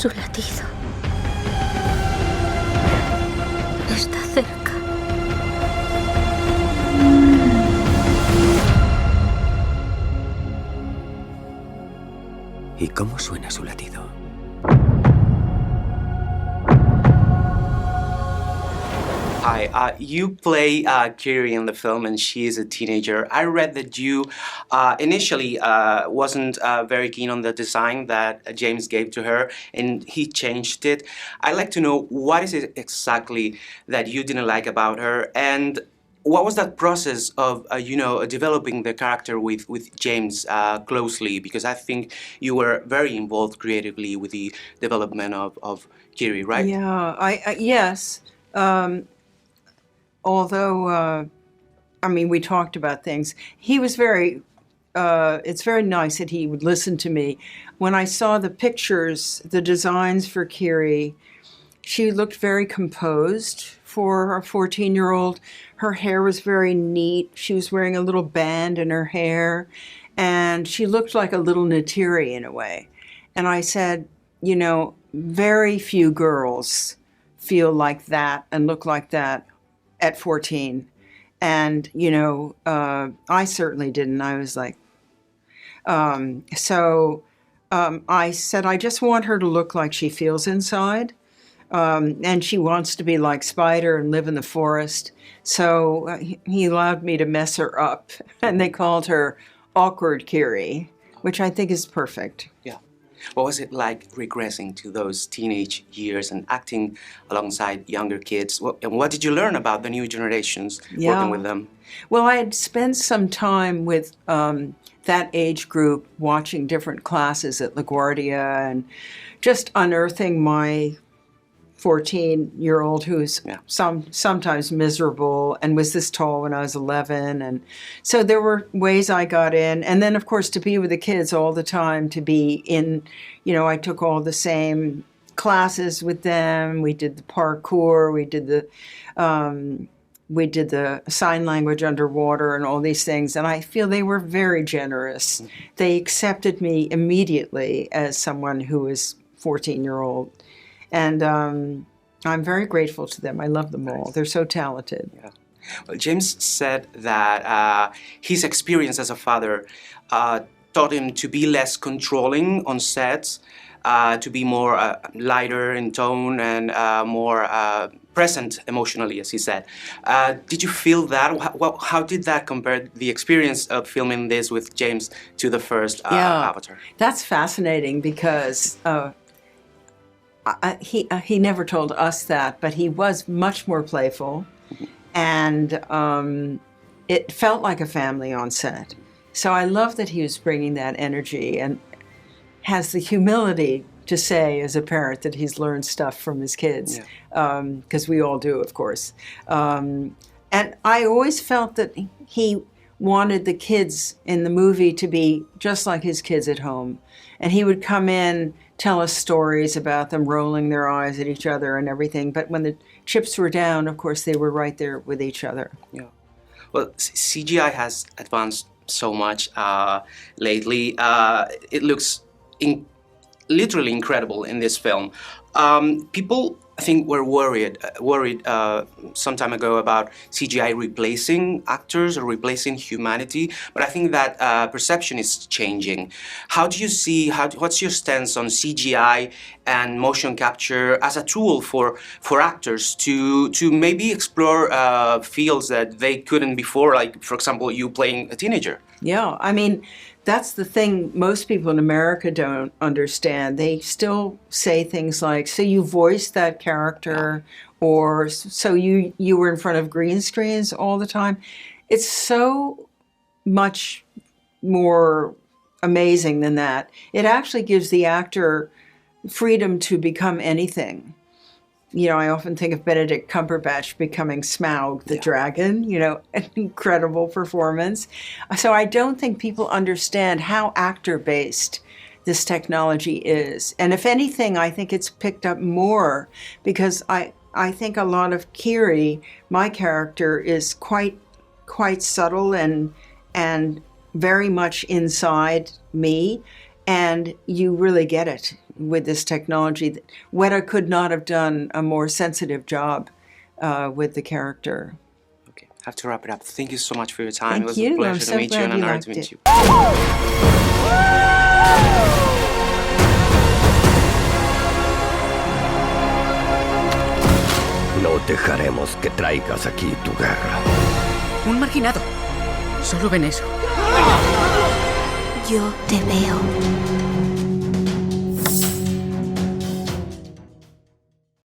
Su latido está cerca. ¿Y cómo suena su latido? Hi, you play Kiri in the film, and she is a teenager. I read that you initially wasn't very keen on the design that James gave to her, and he changed it. I'd like to know what is it exactly that you didn't like about her, and what was that process of, developing the character with James closely? Because I think you were very involved creatively with the development of Kiri, right? Yeah, yes. Although, we talked about things. He was it's very nice that he would listen to me. When I saw the pictures, the designs for Kiri, she looked very composed for a 14-year-old. Her hair was very neat. She was wearing a little band in her hair, and she looked like a little Natiri in a way. And I said, very few girls feel like that and look like that at 14. And, I certainly didn't. I was like, I said, I just want her to look like she feels inside. And she wants to be like Spider and live in the forest. So he allowed me to mess her up. And they called her Awkward Kiri, which I think is perfect. Yeah. What was it like regressing to those teenage years and acting alongside younger kids? And what did you learn about the new generations working with them? Well, I had spent some time with that age group watching different classes at LaGuardia and just unearthing my 14-year-old who's sometimes miserable and was this tall when I was 11. And so there were ways I got in. And then, of course, to be with the kids all the time, to be in, I took all the same classes with them. We did the parkour. We did the sign language underwater and all these things. And I feel they were very generous. They accepted me immediately as someone who was 14-year-old. And I'm very grateful to them. I love them all. They're so talented. Yeah. Well, James said that his experience as a father taught him to be less controlling on sets, to be more lighter in tone and more present emotionally, as he said. Did you feel that? How did that compare the experience of filming this with James to the first Avatar? That's fascinating because he never told us that, but he was much more playful, and it felt like a family on set. So I love that he was bringing that energy and has the humility to say as a parent that he's learned stuff from his kids, because we all do, of course. And I always felt that he wanted the kids in the movie to be just like his kids at home. And he would come in, tell us stories about them rolling their eyes at each other and everything. But when the chips were down, of course, they were right there with each other. Yeah. Well, CGI has advanced so much lately. It looks literally incredible in this film. People, I think, were worried some time ago about CGI replacing actors or replacing humanity, but I think that perception is changing. How do you see, what's your stance on CGI and motion capture as a tool for actors to maybe explore fields that they couldn't before, like, for example, you playing a teenager? Yeah, I mean, that's the thing most people in America don't understand. They still say things like, so you voiced that character, or so you were in front of green screens all the time. It's so much more amazing than that. It actually gives the actor freedom to become anything. You know, I often think of Benedict Cumberbatch becoming Smaug the dragon, an incredible performance. So I don't think people understand how actor-based this technology is. And if anything, I think it's picked up more because I think a lot of Kiri, my character, is quite subtle and very much inside me, and you really get it. with this technology. Weta could not have done a more sensitive job with the character. Okay, I have to wrap it up. Thank you so much for your time. Thank It was you. a pleasure I'm to so meet you and glad an you honor liked to meet it. you. No dejaremos que traigas aquí tu guerra. Un marginado. Solo ven eso. Yo te veo.